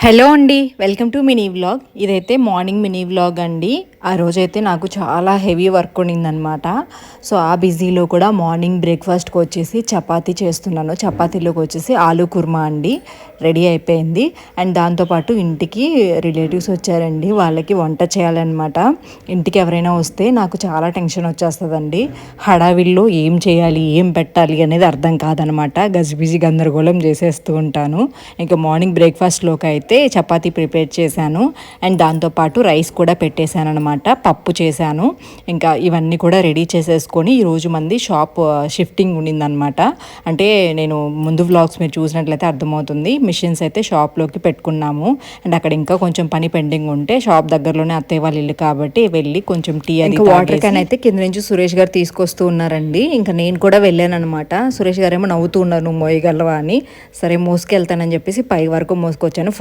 Hello అండి, welcome to mini vlog. ఇదైతే morning mini vlog అండి. ఆ రోజైతే నాకు చాలా హెవీ వర్క్ ఉండిందనమాట. సో ఆ బిజీలో కూడా మార్నింగ్ బ్రేక్ఫాస్ట్కి వచ్చేసి చపాతీ చేస్తున్నాను. చపాతీలోకి వచ్చేసి ఆలూ కుర్మా అండి రెడీ అయిపోయింది. అండ్ దాంతోపాటు ఇంటికి రిలేటివ్స్ వచ్చారండి, వాళ్ళకి వంట చేయాలన్నమాట. ఇంటికి ఎవరైనా వస్తే నాకు చాలా టెన్షన్ వచ్చేస్తుందండి. హడావిల్లో ఏం చేయాలి, ఏం పెట్టాలి అనేది అర్థం కాదనమాట. గజిబిజి గందరగోళం చేసేస్తూ ఉంటాను. ఇంకా మార్నింగ్ బ్రేక్ఫాస్ట్లోకి అయితే చపాతీ ప్రిపేర్ చేశాను. అండ్ దాంతోపాటు రైస్ కూడా పెట్టేశాను అనమాట. పప్పు చేశాను. ఇంకా ఇవన్నీ కూడా రెడీ చేసేసుకొని ఈరోజు మంది షాప్ షిఫ్టింగ్ ఉండిందనమాట. అంటే నేను ముందు వ్లాగ్స్ మీరు చూసినట్లయితే అర్థమవుతుంది. మిషన్స్ అయితే షాప్లోకి పెట్టుకున్నాము. అండ్ అక్కడ ఇంకా కొంచెం పని పెండింగ్ ఉంటే షాప్ దగ్గరలోనే అత్తయ్య వాళ్ళ ఇల్లు కాబట్టి వెళ్ళి కొంచెం టీ అది వాటర్ క్యాన్ అయితే కింద నుంచి సురేష్ గారు తీసుకొస్తూ ఉన్నారండి. ఇంకా నేను కూడా వెళ్ళాను అనమాట. సురేష్ గారు ఏమో నవ్వుతూ ఉన్నారు, నువ్వు మోయగలవా అని. సరే మోసుకెళ్తానని చెప్పేసి పై వరకు మోసుకొచ్చాను.